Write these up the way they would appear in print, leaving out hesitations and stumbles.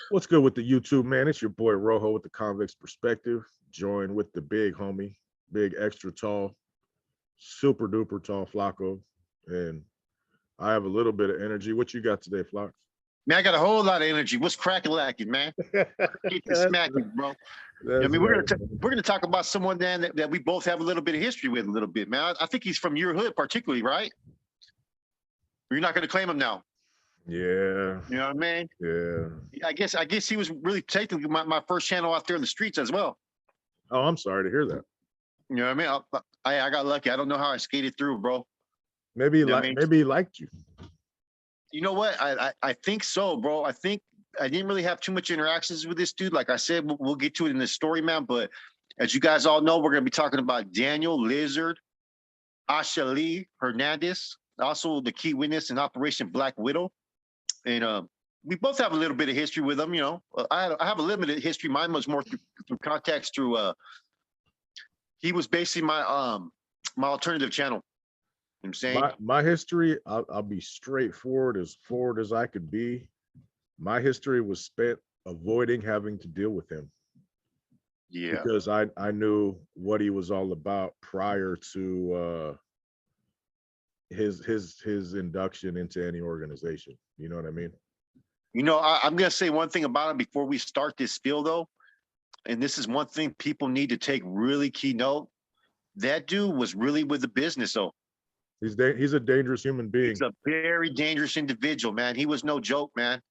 What's good with the YouTube, man? It's your boy Rojo with the Convicts Perspective, joined with the big homie, big extra tall, super duper tall Flacco. And I have a little bit of energy. What you got today, Flock? Man, I got a whole lot of energy. What's cracking lacking, man? Get to that's smacking, bro. I that's mean, right. we're gonna talk about someone then that we both have a little bit of history with, a little bit, man. I think he's from your hood, particularly, right? You're not gonna claim him now. Yeah, You know what I mean? yeah. I guess he was really technically my first channel out there in the streets as well. Oh, I'm sorry to hear that. You know what I mean? I got lucky. I don't know how I skated through, bro. Maybe You know what I mean? maybe he liked you. You know what? I think so, bro. I think I didn't really have too much interactions with this dude. Like I said, we'll get to it in the story, man. But as you guys all know, we're gonna be talking about Daniel Lizard Ashali Hernandez, also the key witness in Operation Black Widow. And we both have a little bit of history with him. You know, I have a limited history. Mine was more through contacts through. He was basically my alternative channel. You know what I'm saying. My history, I'll be forward as I could be. My history was spent avoiding having to deal with him, Yeah. because I knew what he was all about prior to his induction into any organization. You know what I mean? You know, I'm gonna say one thing about him before we start this spiel, though, and this is one thing people need to take really key note. That dude was really with the business, though. He's a dangerous human He's being. a very dangerous individual, man. He was no joke, man.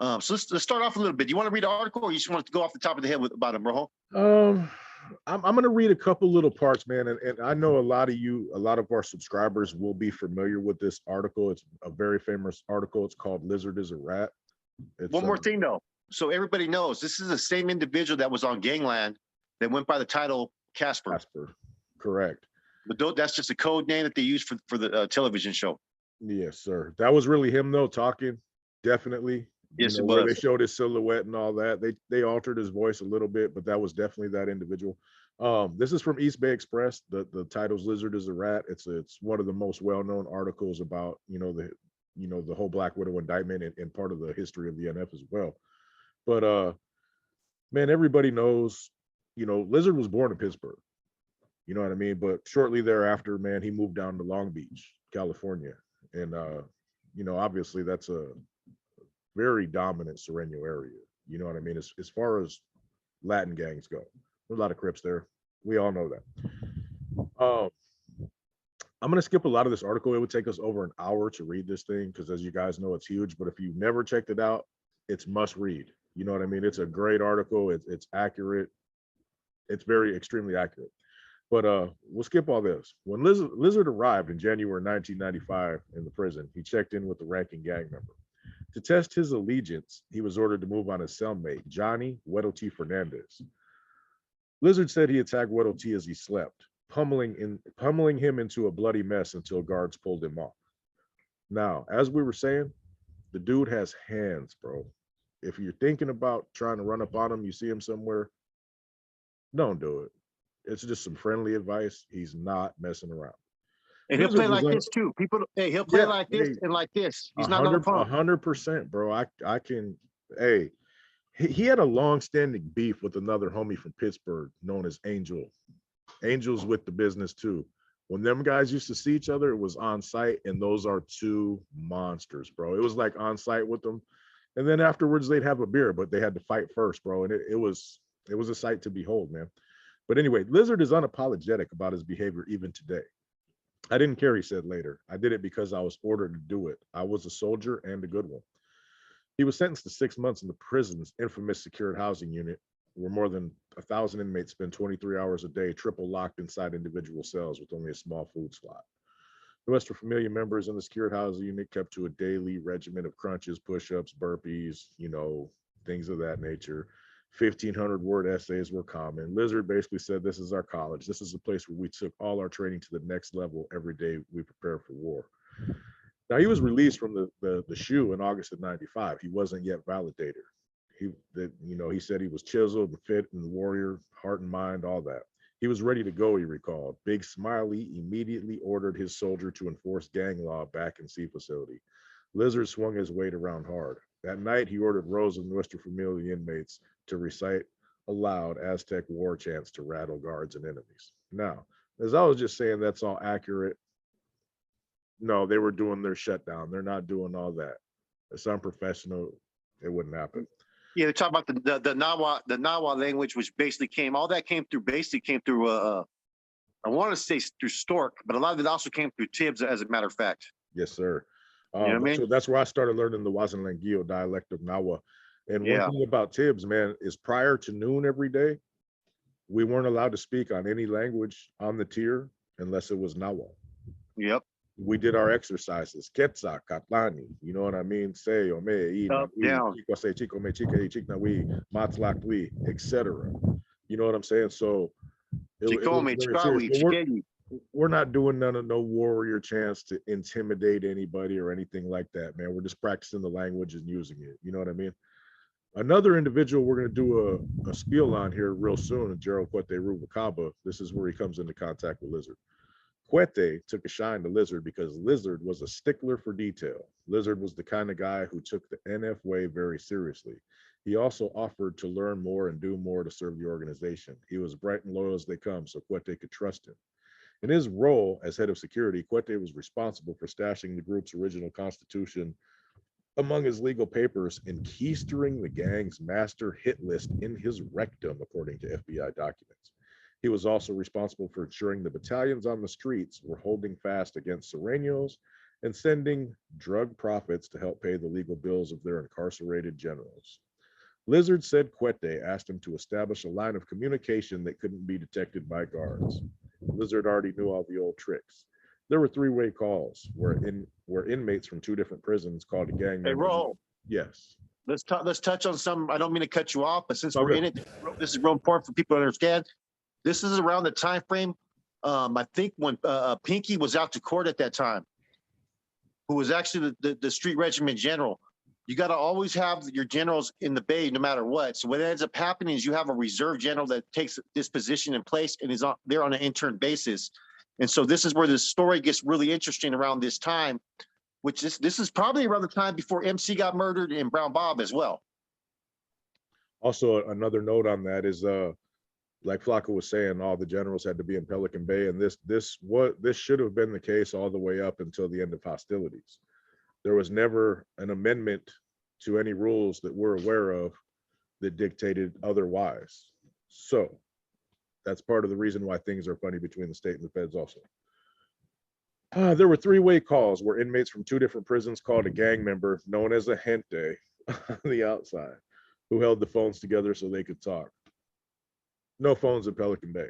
So let's start off a little bit. Do you want to read the article, or you just want to go off the top of the head about him, Rojo? Um, I'm gonna read a couple little parts, man, and I know a lot of our subscribers will be familiar with this article. It's a very famous article. It's called "Lizard is a Rat." It's One more thing, though, so everybody knows this is the same individual that was on Gangland that went by the title Casper. Casper, correct? But that's just a code name that they use for the television show. Yes, sir. That was really him though talking. Definitely. You Yes, know, it where they was. showed his silhouette and all that. They altered his voice a little bit, but that was definitely that individual. This is from East Bay Express. The title's "Lizard is a Rat." It's one of the most well-known articles about, the whole Black Widow indictment, and part of the history of the NF as well. But man, everybody knows, Lizard was born in Pittsburgh. You know what I mean? But shortly thereafter, man, he moved down to Long Beach, California. And obviously that's a very dominant Sereno area. You know what I mean? As far as Latin gangs go, there's a lot of Crips there. We all know that. Um, I'm gonna skip a lot of this article. It would take us over an hour to read this thing because, as you guys know, it's huge. But if you've never checked it out, it's must read. You know what I mean? It's a great article. It's accurate. It's very extremely accurate. But we'll skip all this. When Lizard arrived in January 1995 in the prison, he checked in with the ranking gang member. To test his allegiance, he was ordered to move on his cellmate, Johnny Weddle T. Fernandez. Lizard said he attacked Weddle T as he slept, pummeling him into a bloody mess until guards pulled him off. Now, as we were saying, the dude has hands, bro. If you're thinking about trying to run up on him, you see him somewhere, don't do it. It's just some friendly advice. He's not messing around. And he'll Lizard play was like on. this too. People, hey, he'll play Yeah, like this hey, and like this. a He's not no hundred, a fun. 100%, bro. I can. Hey, he had a long-standing beef with another homie from Pittsburgh known as Angel. Angel's with the business too. When them guys used to see each other, it was on site, and those are two monsters, bro. It was like on site with them, and then afterwards they'd have a beer, but they had to fight first, bro. And it was a sight to behold, man. But anyway, Lizard is unapologetic about his behavior even today. I didn't care, he said later. I did it because I was ordered to do it. I was a soldier and a good one. He was sentenced to 6 months in the prison's infamous secured housing unit, where more than 1,000 inmates spend 23 hours a day, triple locked inside individual cells with only a small food slot. The Western Familia members in the secured housing unit kept to a daily regimen of crunches, push-ups, burpees, things of that nature. 1,500-word essays were common. Lizard basically said, "This is our college. This is a place where we took all our training to the next level every day we prepare for war." Now, he was released from the SHU in August of '95. He wasn't yet validated. He said he was chiseled and fit and warrior, heart and mind, all that. He was ready to go, he recalled. Big Smiley immediately ordered his soldier to enforce gang law back in C facility. Lizard swung his weight around hard. That night, he ordered rows of Nuestra Familia inmates to recite aloud Aztec war chants to rattle guards and enemies. Now, as I was just saying, that's all accurate. No, they were doing their shutdown. They're not doing all that. It's unprofessional. It wouldn't happen. Yeah, they're talking about the Nahua language, which basically came through I want to say through Stork, but a lot of it also came through Tibbs, as a matter of fact. Yes, sir. You know what I mean? So that's where I started learning the Wazalanguillo dialect of Nahua. And one Yeah. thing about Tibbs, man, is prior to noon every day, we weren't allowed to speak on any language on the tier unless it was Nahua. Yep. We did our exercises. Quetzal, Katlani, you know what I mean? Say, Ome, Up, down. Chico, say, Chico, me, chica, chikna, we, matlakwi, etc. You know what I'm saying? So it was Chicome, very serious. Chicawi, But Chiquetti. we're not doing none of no warrior chants to intimidate anybody or anything like that, man. We're just practicing the language and using it. You know what I mean? Another individual we're going to do a spiel on here real soon, Gerald Quete Rubacaba. This is where he comes into contact with Lizard. Quete took a shine to Lizard because Lizard was a stickler for detail. Lizard was the kind of guy who took the NF way very seriously. He also offered to learn more and do more to serve the organization. He was bright and loyal as they come, so Quete could trust him. In his role as head of security, Quete was responsible for stashing the group's original constitution among his legal papers and keystering the gang's master hit list in his rectum, according to FBI documents. He was also responsible for ensuring the battalions on the streets were holding fast against Sereños and sending drug profits to help pay the legal bills of their incarcerated generals. Lizard said Quete asked him to establish a line of communication that couldn't be detected by guards. Lizard already knew all the old tricks. There were three-way calls where inmates from two different prisons called a gang Hey, member. Ro, Yes. let's touch on some. I don't mean to cut you off, but since Oh, we're good. in it, this is real important for people to understand. This is around the time frame. I think when Pinky was out to court at that time, who was actually the street regiment general. You got to always have your generals in the bay, no matter what. So what ends up happening is you have a reserve general that takes this position in place and is there on an intern basis. And so this is where the story gets really interesting around this time, which this is probably around the time before MC got murdered and Brown Bob as well. Also, another note on that is, like Flacco was saying, all the generals had to be in Pelican Bay, and this should have been the case all the way up until the end of hostilities. There was never an amendment to any rules that we're aware of that dictated otherwise. So that's part of the reason why things are funny between the state and the feds also. There were three-way calls where inmates from two different prisons called a gang member known as a gente on the outside, who held the phones together so they could talk. No phones in Pelican Bay.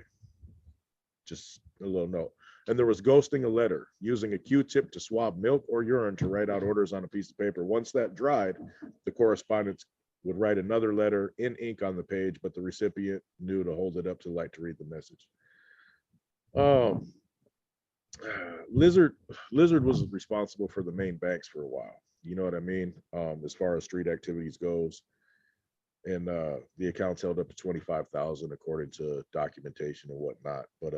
Just a little note. And there was ghosting a letter, using a Q-tip to swab milk or urine to write out orders on a piece of paper. Once that dried, the correspondent would write another letter in ink on the page, but the recipient knew to hold it up to the light to read the message. Lizard was responsible for the main banks for a while. You know what I mean? As far as street activities goes. And the accounts held up to 25,000 according to documentation and whatnot. But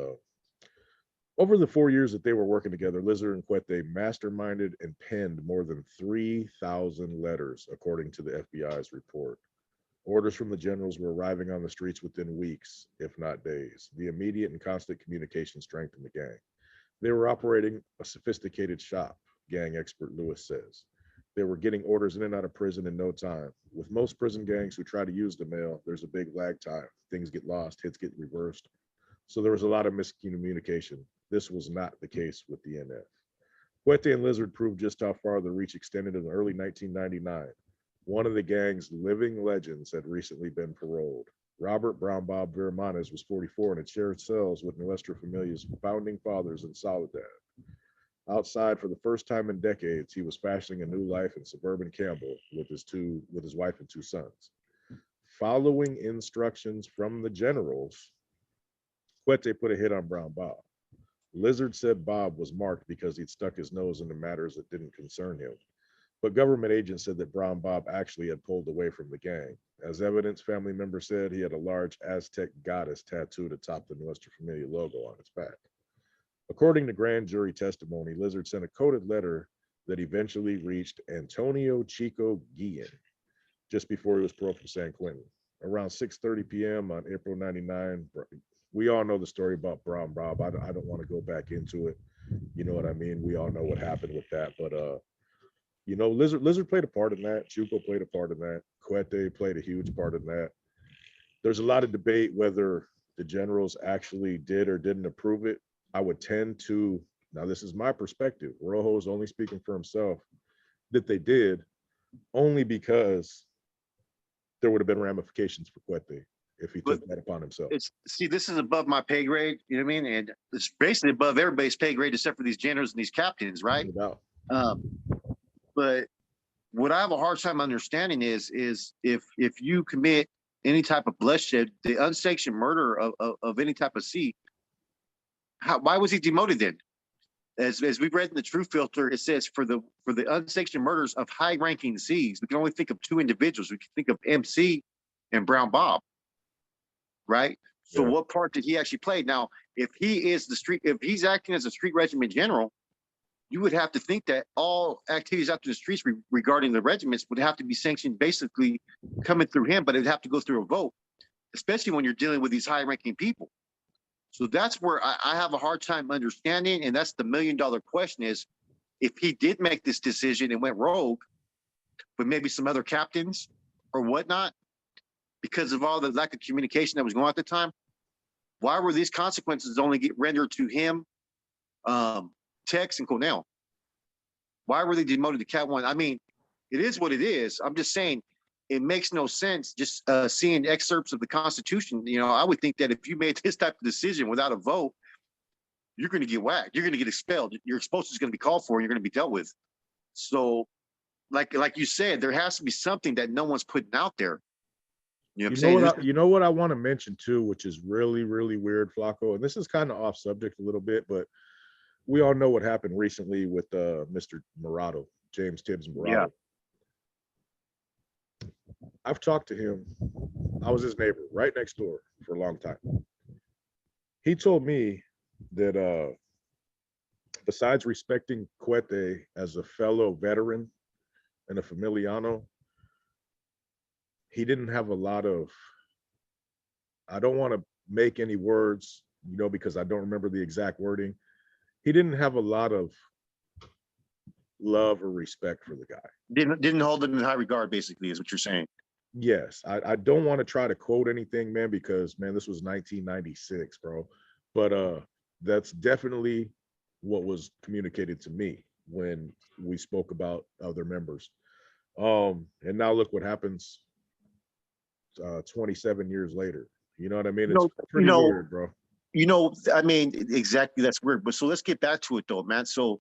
over the 4 years that they were working together, Lizard and Quete masterminded and penned more than 3,000 letters, according to the FBI's report. Orders from the generals were arriving on the streets within weeks, if not days. The immediate and constant communication strengthened the gang. They were operating a sophisticated shop, gang expert Lewis says. They were getting orders in and out of prison in no time. With most prison gangs who try to use the mail, there's a big lag time. Things get lost, hits get reversed. So there was a lot of miscommunication. This was not the case with the NF. Quete and Lizard proved just how far the reach extended in the early 1999. One of the gang's living legends had recently been paroled. Robert Brown Bob Viramontes was 44 and had shared cells with Nuestra Familia's founding fathers in Soledad. Outside for the first time in decades, he was fashioning a new life in suburban Campbell with his wife and two sons. Following instructions from the generals, Quete put a hit on Brown Bob. Lizard said Bob was marked because he'd stuck his nose into matters that didn't concern him. But government agents said that Brown Bob actually had pulled away from the gang. As evidence, family members said he had a large Aztec goddess tattooed atop the Nuestra Familia logo on his back. According to grand jury testimony, Lizard sent a coded letter that eventually reached Antonio Chico Guillen just before he was paroled from San Quentin. Around 6:30 p.m. on April 99, we all know the story about Brown Bob. I don't want to go back into it. You know what I mean? We all know what happened with that. But you know, Lizard played a part in that. Chuco played a part in that. CUETE played a huge part in that. There's a lot of debate whether the generals actually did or didn't approve it. I would tend to, now this is my perspective, Rojo is only speaking for himself, that they did only because there would have been ramifications for CUETE if he But took that upon himself. it's see, this is above my pay grade. You know what I mean? And it's basically above everybody's pay grade except for these generals and these captains, right? No doubt. Um, but what I have a hard time understanding is if you commit any type of bloodshed, the unsanctioned murder of any type of C, why was he demoted then? As we've read in the True Filter, it says for the unsanctioned murders of high-ranking C's, we can only think of two individuals. We can think of MC and Brown Bob, right? So Yeah. what part did he actually play? Now, if he's acting as a street regiment general, you would have to think that all activities out in the streets regarding the regiments would have to be sanctioned basically coming through him, but it'd have to go through a vote, especially when you're dealing with these high-ranking people. So that's where I have a hard time understanding, and that's the million-dollar question: is if he did make this decision and went rogue, with maybe some other captains or whatnot, because of all the lack of communication that was going on at the time, why were these consequences only get rendered to him, Tex, and Cornell? Why were they demoted to Cat 1? I mean, it is what it is. I'm just saying it makes no sense just seeing excerpts of the Constitution. You know, I would think that if you made this type of decision without a vote, you're going to get whacked. You're going to get expelled. Your expulsion is going to be called for, and you're going to be dealt with. So, like you said, there has to be something that no one's putting out there. You know what I'm saying? You know what I want to mention too, which is really, really weird, Flacco, and this is kind of off subject a little bit, but we all know what happened recently with Mr. Murado, James Tibbs Murado. Yeah. I've talked to him. I was his neighbor right next door for a long time. He told me that besides respecting CUETE as a fellow veteran and a familiano, he didn't have a lot of, I don't want to make any words, you know, because I don't remember the exact wording. He didn't have a lot of love or respect for the guy. Didn't hold him in high regard, basically, is what you're saying. Yes, I don't want to try to quote anything, man, because man, this was 1996, bro. But that's definitely what was communicated to me when we spoke about other members. And now look what happens 27 years later. You know what I mean? It's pretty weird, bro. You know, I mean, exactly. That's weird. But so let's get back to it, though, man. So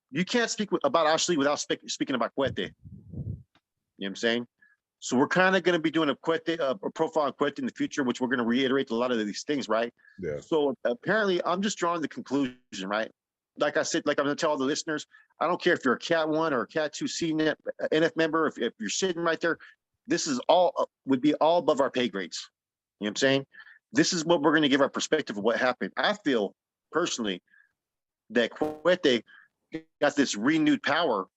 you can't speak about Ashley without speaking about CUETE. You know what I'm saying? So we're kind of going to be doing a profile on CUETE in the future, which we're going to reiterate a lot of these things, right? Yeah. So apparently, I'm just drawing the conclusion, right? Like I said, like I'm going to tell all the listeners, I don't care if you're a Cat 1 or a Cat 2 NF member, if you're sitting right there, this is all would be all above our pay grades. You know what I'm saying? This is what we're going to give our perspective of what happened. I feel personally that CUETE got this renewed power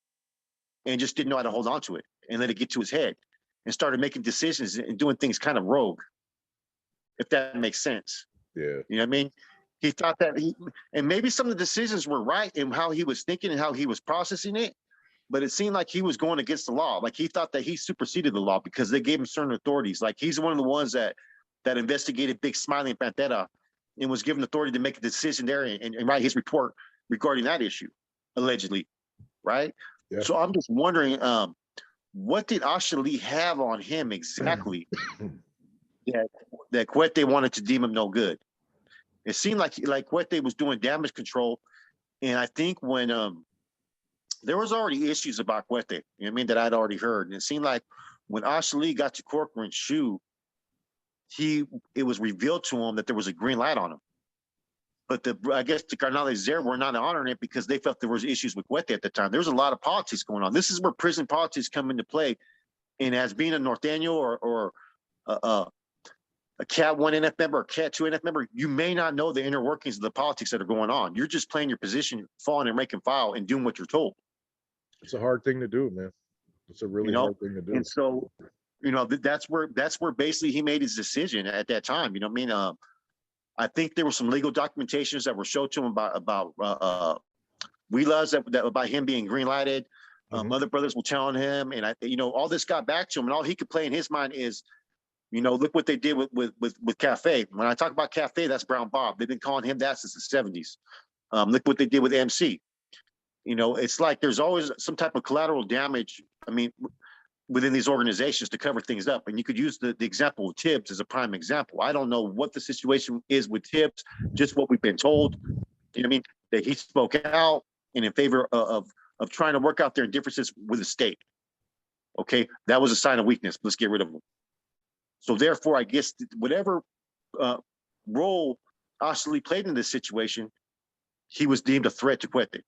and just didn't know how to hold on to it and let it get to his head and started making decisions and doing things kind of rogue, if that makes sense. Yeah. You know what I mean? He thought that and maybe some of the decisions were right in how he was thinking and how he was processing it, but it seemed like he was going against the law. Like he thought that he superseded the law because they gave him certain authorities. Like he's one of the ones that investigated Big Smiling Pantera and was given authority to make a decision there and write his report regarding that issue, allegedly, right? Yeah. So I'm just wondering, what did Ashley have on him exactly that CUETE wanted to deem him no good? It seemed like CUETE was doing damage control, and I think when there was already issues about CUETE, you know what I mean, that I'd already heard, and it seemed like when Ashley got to Corcoran's shoe, it was revealed to him that there was a green light on him. But I guess the Carnales there were not honoring it because they felt there was issues with CUETE at the time. There was a lot of politics going on. This is where prison politics come into play. And as being a Norteño or a Cat 1 NF member or Cat 2 NF member, you may not know the inner workings of the politics that are going on. You're just playing your position, falling and rank and file, and doing what you're told. It's a hard thing to do, man. It's a You really know, hard thing to do. and so that's where basically he made his decision at that time. You know what I mean? I think there were some legal documentations that were showed to him about realize that about him being green lighted. Other brothers were telling him, and all this got back to him, and all he could play in his mind is, look what they did with Cafe. When I talk about Cafe, that's Brown Bob. They've been calling him that since the 70s. Look what they did with MC. It's like there's always some type of collateral damage. I mean, within these organizations to cover things up. And you could use the example of Tibbs as a prime example. I don't know what the situation is with Tibbs, just what we've been told. You know what I mean? That he spoke out and in favor of trying to work out their differences with the state. Okay, that was a sign of weakness. Let's get rid of them. So therefore, I guess whatever role Ashley played in this situation, he was deemed a threat to CUETE.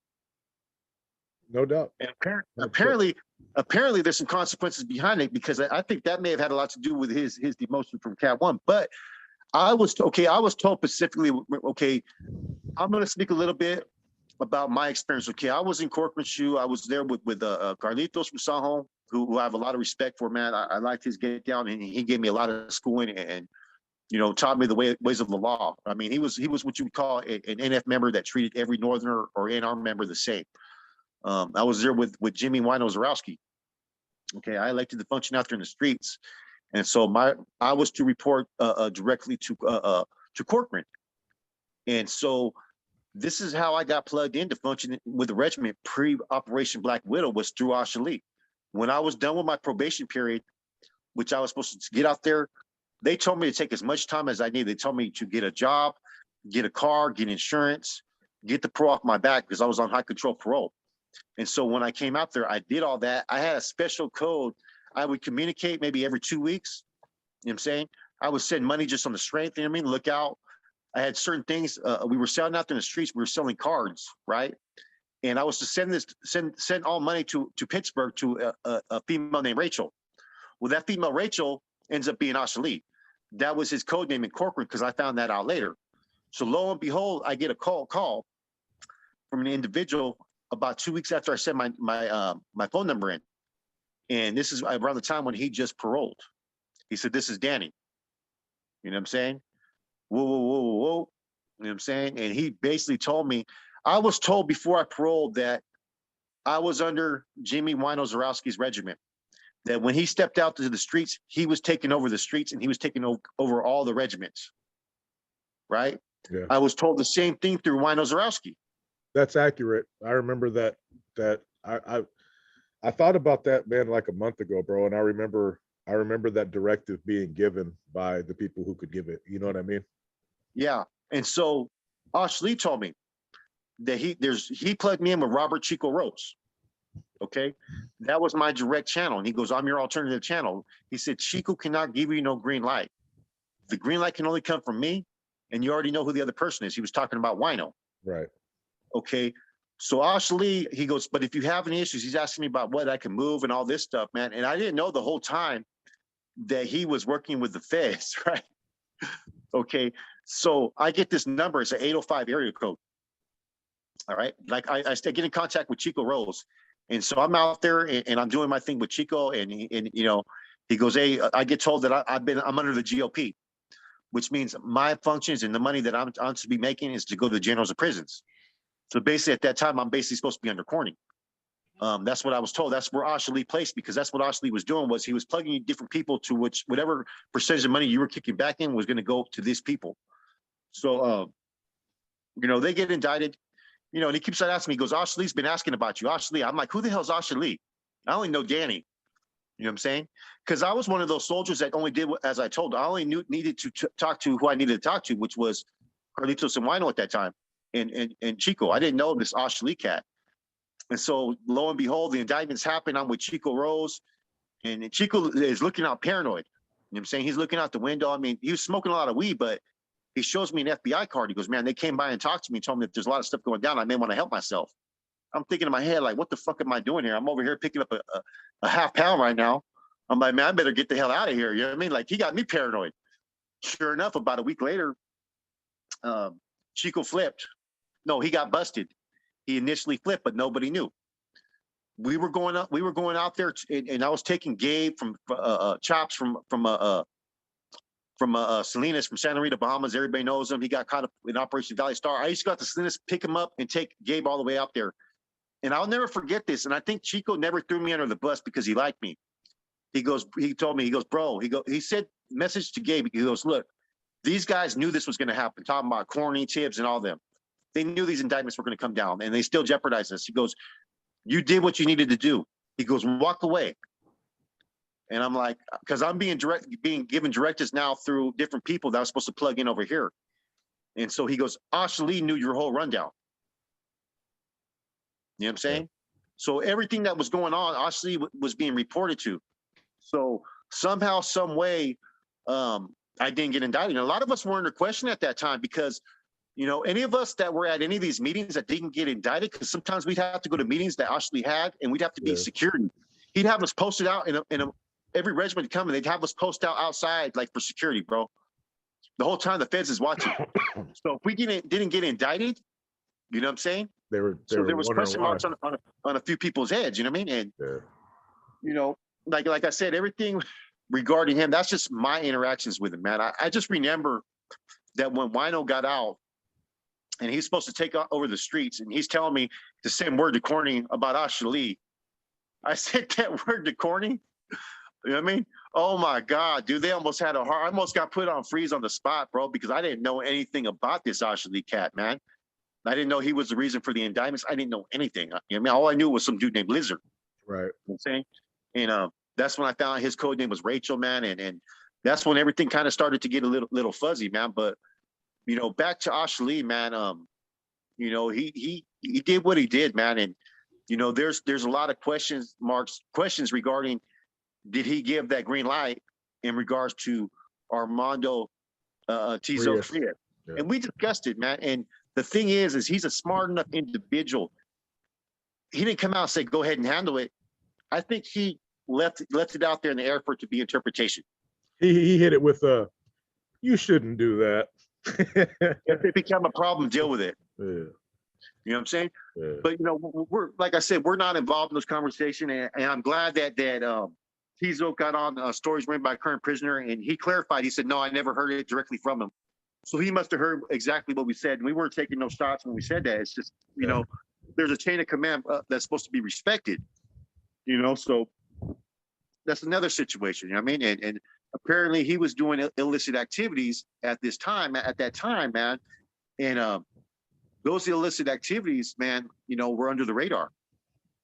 No doubt. And apparently, there's some consequences behind it, because I think that may have had a lot to do with his demotion from Cat 1. But I was told specifically, okay, I'm going to speak a little bit about my experience. Okay, I was in Corcoran's shoe. I was there with Carlitos from Sajon, who I have a lot of respect for, man. I liked his get down, and he gave me a lot of schooling and taught me the ways of the law. I mean, he was what you would call an NF member that treated every Northerner or NR member the same. I was there with Jimmy Wino-Zarowski. Okay, I elected to function out there in the streets, and so I was to report directly to Corcoran, and so this is how I got plugged into functioning with the regiment pre-Operation Black Widow, was through Ashley. When I was done with my probation period, which I was supposed to get out there, they told me to take as much time as I needed. They told me to get a job, get a car, get insurance, get the parole off my back, because I was on high control parole. And so when I came out there, I did all that. I had a special code. I would communicate maybe every 2 weeks. You know what I'm saying? I would send money just on the strength. You know what I mean? Look out. I had certain things. We were selling out there in the streets. We were selling cards, right? And I was to send all money to Pittsburgh to a female named Rachel. Well, that female Rachel ends up being Ashley. That was his code name in Corcoran, because I found that out later. So lo and behold, I get a call from an individual about 2 weeks after I sent my phone number in. And this is around the time when he just paroled. He said, "This is Danny." You know what I'm saying? Whoa, whoa, whoa, whoa, whoa. You know what I'm saying? And he basically told me, I was told before I paroled that I was under Jimmy Wino-Zarowski's regiment, that when he stepped out to the streets, he was taking over the streets, and he was taking over all the regiments, right? Yeah. I was told the same thing through Wino-Zarowski. That's accurate. I remember that I thought about that, man, like a month ago, bro. And I remember that directive being given by the people who could give it. You know what I mean? Yeah. And so Ashley told me that he plugged me in with Robert Chico Rose. Okay. That was my direct channel. And he goes, "I'm your alternative channel." He said, "Chico cannot give you no green light. The green light can only come from me. And you already know who the other person is." He was talking about Wino. Right. Okay. So Ashley, he goes, "But if you have any issues," he's asking me about what I can move and all this stuff, man. And I didn't know the whole time that he was working with the feds, right? Okay. So I get this number. It's an 805 area code. All right. Like I get in contact with Chico Rose. And so I'm out there and I'm doing my thing with Chico. And he goes, "Hey, I get told that I'm under the GOP, which means my functions and the money that I'm to be making is to go to the generals of prisons." So basically at that time, I'm basically supposed to be under Corning. That's what I was told. That's where Ashley placed, because that's what Ashley was doing, was he was plugging different people to which whatever percentage of money you were kicking back in was going to go to these people. So, they get indicted, and he keeps on asking me, he goes, "Ashley's been asking about you." Ashley, I'm like, "Who the hell's Ashley?" I only know Danny. You know what I'm saying? Because I was one of those soldiers that only did, as I told, I only needed to talk to who I needed to talk to, which was Carlitos and Wino at that time. And Chico. I didn't know this Ashley cat. And so lo and behold, the indictments happen. I'm with Chico Rose, and Chico is looking out paranoid. You know what I'm saying? He's looking out the window. I mean, he was smoking a lot of weed, but he shows me an FBI card. He goes, "Man, they came by and talked to me, told me that there's a lot of stuff going down. I may want to help myself." I'm thinking in my head, like, what the fuck am I doing here? I'm over here picking up a half pound right now. I'm like, man, I better get the hell out of here. You know what I mean? Like, he got me paranoid. Sure enough, about a week later, Chico flipped. No, he got busted. He initially flipped, but nobody knew. We were going up. We were going out there, and I was taking Gabe from Chops from Salinas, from Santa Rita, Bahamas. Everybody knows him. He got caught up in Operation Valley Star. I used to go out to Salinas, pick him up, and take Gabe all the way out there. And I'll never forget this. And I think Chico never threw me under the bus because he liked me. He told me, he goes, bro, he said, message to Gabe. He goes, look, these guys knew this was going to happen. Talking about Corny, Tibbs, and all them. They knew these indictments were going to come down, and they still jeopardized us. He goes, you did what you needed to do. He goes, walk away. And I'm like, because I'm being given directives now through different people that I was supposed to plug in over here. And so he goes, Ashley knew your whole rundown. You know what I'm saying? So everything that was going on, Ashley was being reported to. So somehow, some way, I didn't get indicted. And a lot of us were under question at that time because, you know, any of us that were at any of these meetings that didn't get indicted, because sometimes we'd have to go to meetings that Ashley had, and we'd have to be security. He'd have us posted out in every regiment coming. They'd have us post out outside, like for security, bro. The whole time the feds is watching. So if we didn't get indicted, you know what I'm saying? There was question marks on a few people's heads. You know what I mean? And you know, like I said, everything regarding him, that's just my interactions with him, man. I just remember that when Wino got out and he's supposed to take over the streets, and he's telling me the same word to Corny about Ashley. I said that word to Corny. You know what I mean? Oh my God, dude, they almost had I almost got put on freeze on the spot, bro, because I didn't know anything about this Ashley cat, man. I didn't know he was the reason for the indictments. I didn't know anything. You know what I mean? All I knew was some dude named Lizard. Right. You know what I'm saying? And that's when I found out his code name was Rachel, man. And that's when everything kind of started to get a little fuzzy, man. But, you know, back to Ashley, man, you know, he did what he did, man. And, you know, there's a lot of questions regarding, did he give that green light in regards to Armando Tizo Frias? Yeah. And we discussed it, man. And the thing is he's a smart enough individual. He didn't come out and say, go ahead and handle it. I think he left it out there in the air for it to be interpretation. He hit it with you shouldn't do that. If it become a problem, deal with it. Yeah. You know what I'm saying? Yeah. But, you know, we're, like I said, we're not involved in this conversation. And I'm glad that Tizo got on Stories Written by a Current Prisoner, and he clarified. He said, no, I never heard it directly from him. So he must have heard exactly what we said. And we weren't taking no shots when we said that. It's just, you know, there's a chain of command that's supposed to be respected, you know, so that's another situation, you know what I mean? And apparently he was doing illicit activities at that time, man. And those illicit activities, man, you know, were under the radar.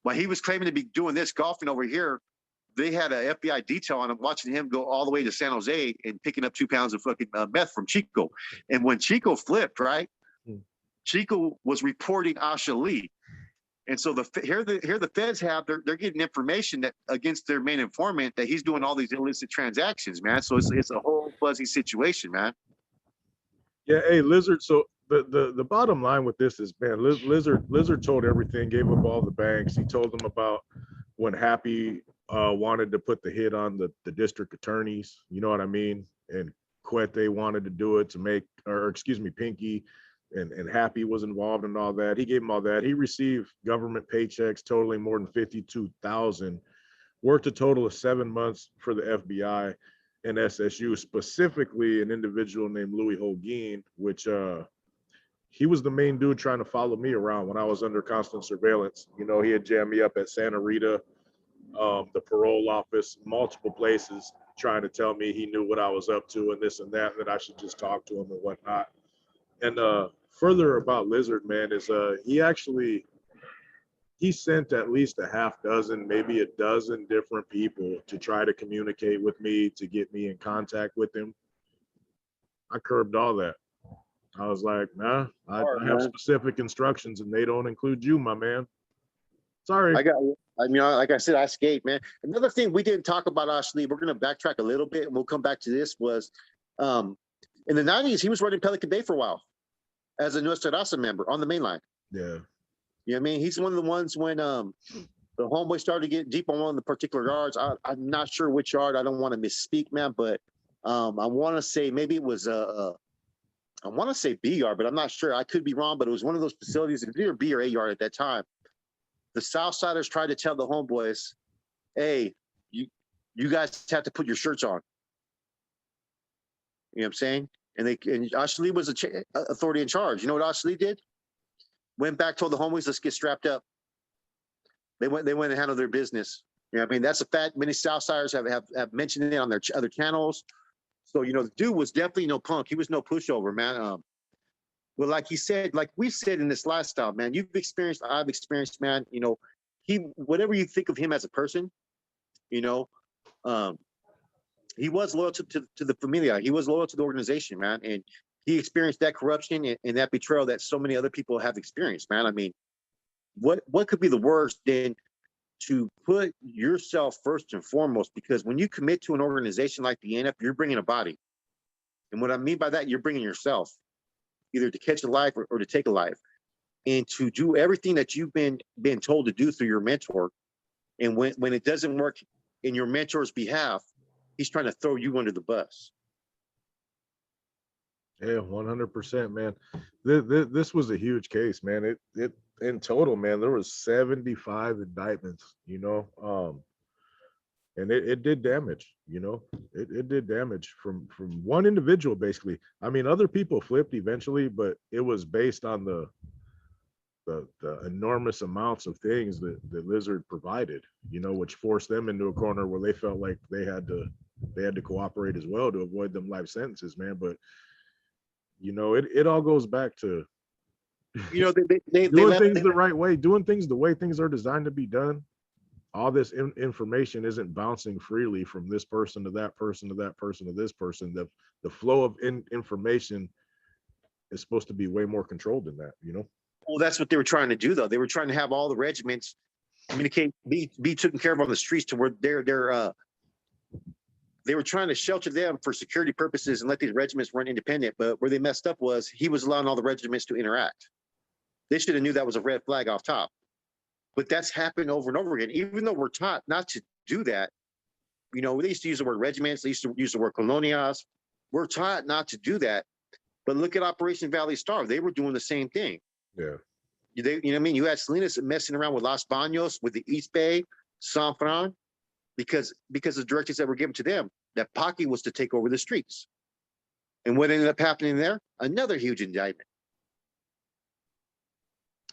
While he was claiming to be doing this, golfing over here, they had an FBI detail on him, watching him go all the way to San Jose and picking up 2 pounds of fucking meth from Chico. And when Chico flipped, right, Chico was reporting Ashley. And so here the feds have, they're getting information that against their main informant that he's doing all these illicit transactions, man. So it's a whole fuzzy situation, man. Yeah, hey, Lizard. So the bottom line with this is, man, Lizard told everything, gave up all the banks. He told them about when Happy wanted to put the hit on the district attorneys, you know what I mean? And CUETE wanted to do it to make, or excuse me, Pinky and Happy was involved in all that. He gave him all that. He received government paychecks totaling more than $52,000, worked a total of 7 months for the FBI and SSU, specifically an individual named Louis Holguin, which he was the main dude trying to follow me around when I was under constant surveillance. You know, he had jammed me up at Santa Rita, the parole office, multiple places, trying to tell me he knew what I was up to and this and that, and that I should just talk to him and whatnot. And further about Lizard, man, is he sent at least a half dozen, maybe a dozen different people to try to communicate with me, to get me in contact with him. I curbed all that. I was like, nah, I have specific instructions and they don't include you, my man. Sorry. Like I said, I escaped, man. Another thing we didn't talk about, Ashley, we're going to backtrack a little bit and we'll come back to this, was in the 90s, he was running Pelican Bay for a while as a Nuestra Raza member on the main line. Yeah. You know what I mean? He's one of the ones when the homeboy started to get deep on one of the particular yards. I'm not sure which yard. I don't want to misspeak, man, but I want to say maybe it was I want to say B yard, but I'm not sure. I could be wrong, but it was one of those facilities. It was either B or A yard at that time. The Southsiders tried to tell the homeboys, "Hey, you guys have to put your shirts on." You know what I'm saying? And Ashley was the authority in charge. You know what Ashley did? Went back, told the homies, "Let's get strapped up." They went and handled their business. You know what I mean? That's a fact. Many Southsiders have mentioned it on their other channels. So, you know, the dude was definitely no punk. He was no pushover, man. Well, like he said, like we said in this lifestyle, man, you've experienced, I've experienced, man, you know, whatever you think of him as a person, you know, um, he was loyal to the familia. He was loyal to the organization, man. And he experienced that corruption and that betrayal that so many other people have experienced, man. I mean, what could be the worst than to put yourself first and foremost? Because when you commit to an organization like the NF, you're bringing a body. And what I mean by that, you're bringing yourself, either to catch a life or to take a life, and to do everything that you've been told to do through your mentor. And when it doesn't work in your mentor's behalf, he's trying to throw you under the bus. Yeah, 100%, man. This was a huge case, man. It in total, man, there was 75 indictments, you know. And it did damage, you know. It did damage from one individual, basically. I mean, other people flipped eventually, but it was based on the enormous amounts of things that Lizard provided, you know, which forced them into a corner where they felt like they had to cooperate as well to avoid them life sentences, man. But you know, it all goes back to You know, they doing left. things the right way, doing things the way things are designed to be done. All this information isn't bouncing freely from this person to that person to that person to this person. The flow of information is supposed to be way more controlled than that, you know. Well, that's what they were trying to do, though. They were trying to have all the regiments communicate, be taken care of on the streets to where they were trying to shelter them for security purposes and let these regiments run independent. But where they messed up was he was allowing all the regiments to interact. They should have knew that was a red flag off top. But that's happened over and over again. Even though we're taught not to do that, you know, they used to use the word regiments, they used to use the word colonias. We're taught not to do that. But look at Operation Valley Star. They were doing the same thing. Yeah. You know what I mean? You had Salinas messing around with Los Banos, with the East Bay, San Fran, because the directives that were given to them, that Paki was to take over the streets. And what ended up happening there? Another huge indictment.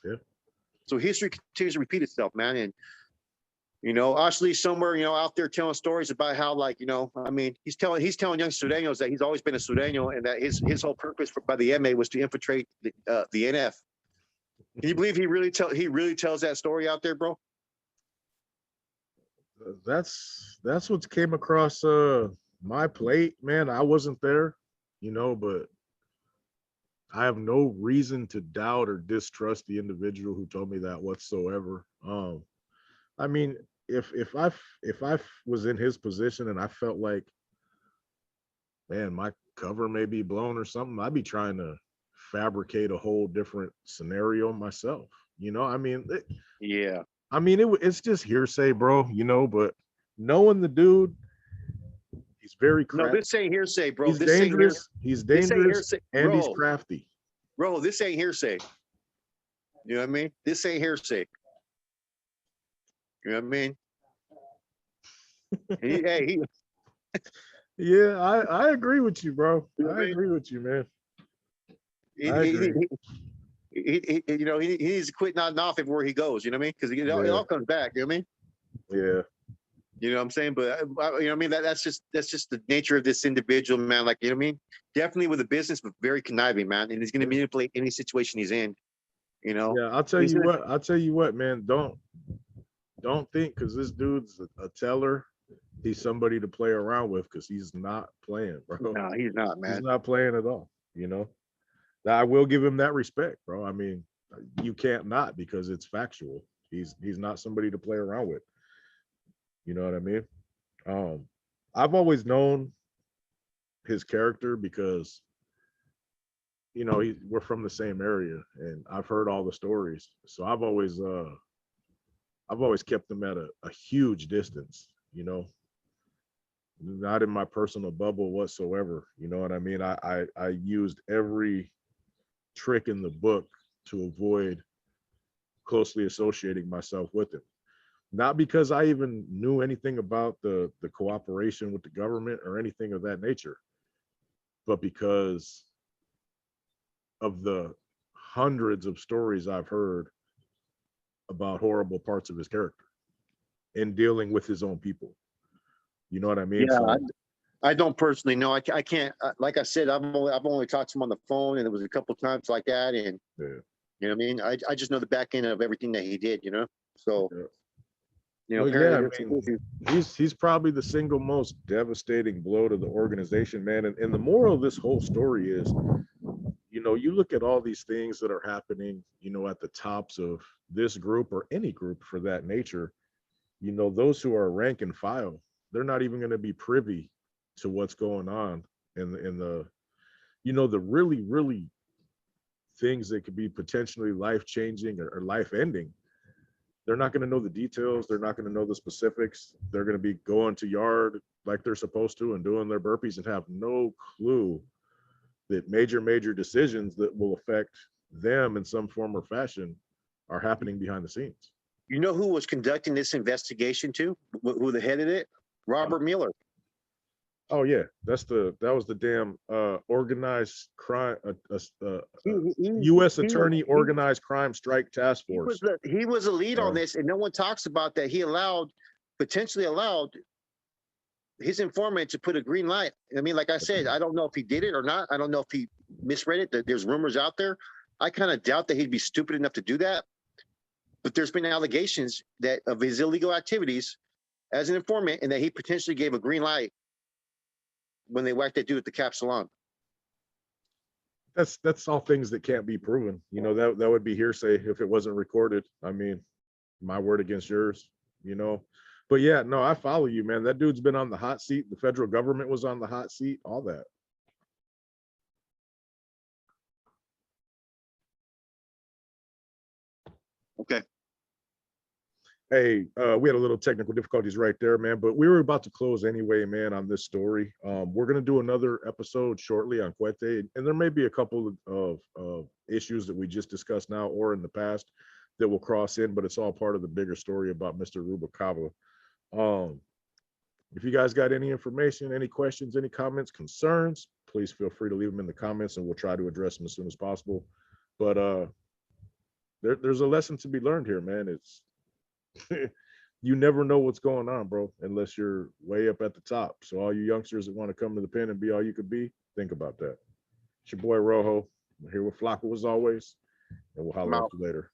Yeah. So history continues to repeat itself, man. And you know, Ashley somewhere, you know, out there telling stories about how, like, you know, I mean, he's telling young Sureños that he's always been a Sureño and that his whole purpose by the MA was to infiltrate the NF. Can you believe he really tells that story out there, bro? That's what came across my plate, man. I wasn't there, you know, but I have no reason to doubt or distrust the individual who told me that whatsoever. I mean, if I was in his position and I felt like, man, my cover may be blown or something, I'd be trying to fabricate a whole different scenario myself. You know, I mean, Yeah. I mean, it's just hearsay, bro. You know, but knowing the dude, he's very No, crafty. this ain't hearsay, bro. He's This ain't hearsay. dangerous. He's This ain't dangerous, hearsay, and he's crafty. Bro, this ain't hearsay. You know what I mean? This ain't hearsay. You know what I mean? He, Yeah, I agree with you, bro. you know I agree with you, man. I agree. you know, he needs to quit nodding off everywhere he goes. You know what I mean? Because it all comes back. You know what I mean? Yeah. You know what I'm saying? But you know what I mean? That's just the nature of this individual, man. Like, you know what I mean? Definitely with a business, but very conniving, man. And he's going to manipulate any situation he's in. You know? Yeah, I'll tell you what, man. Don't think because this dude's a teller, he's somebody to play around with, because he's not playing, bro. No, he's not, man. He's not playing at all. You know, I will give him that respect, bro. I mean, you can't not, because it's factual. He's not somebody to play around with. You know what I mean? I've always known his character because, you know, we're from the same area, and I've heard all the stories. So I've always kept them at a huge distance, you know. not in my personal bubble whatsoever. You know what I mean? I used every trick in the book to avoid closely associating myself with him. Not because I even knew anything about the cooperation with the government or anything of that nature, but because of the hundreds of stories I've heard about horrible parts of his character in dealing with his own people. You know what I mean? Yeah, So I don't personally know. I can't. Like I said, I've only talked to him on the phone, and it was a couple times like that. And yeah, you know what I mean. I just know the back end of everything that he did. You know, so yeah. you know Well, yeah, apparently I there's some mean, issues. he's probably the single most devastating blow to the organization, man. And the moral of this whole story is, you know, you look at all these things that are happening, you know, at the tops of this group or any group for that nature, you know, those who are rank and file, they're not even going to be privy to what's going on in the, you know, the really, really things that could be potentially life changing or life ending. They're not going to know the details. They're not going to know the specifics. They're going to be going to yard like they're supposed to and doing their burpees and have no clue that major decisions that will affect them in some form or fashion are happening behind the scenes. You know who was conducting this investigation too? Who the head of it? Uh, Robert Mueller. oh yeah, that was the damn organized crime, He U.S. he Attorney he, Organized Crime Strike Task Force. he was a lead on Uh, this, and no one talks about that. He potentially allowed his informant to put a green light. I mean, like I said, I don't know if he did it or not. I don't know if he misread it. That there's rumors out there. I kind of doubt that he'd be stupid enough to do that. But there's been allegations that of his illegal activities as an informant, and that he potentially gave a green light when they whacked that dude at the Cap Salon. that's all things that can't be proven. You know, that would be hearsay if it wasn't recorded. I mean, my word against yours, you know. But yeah, no, I follow you, man. That dude's been on the hot seat. The federal government was on the hot seat, all that. Okay. Hey, we had a little technical difficulties right there, man, but we were about to close anyway, man, on this story. We're going to do another episode shortly on CUETE, and there may be a couple of issues that we just discussed now or in the past that will cross in, but it's all part of the bigger story about Mr. Rubalcaba. Um, if you guys got any information, any questions, any comments, concerns, please feel free to leave them in the comments and we'll try to address them as soon as possible. But there's a lesson to be learned here, man. It's you never know what's going on, bro, unless you're way up at the top. So all you youngsters that want to come to the pen and be all you could be, think about that. It's your boy Rojo. I'm here with Flacco as always, and we'll holler at you later.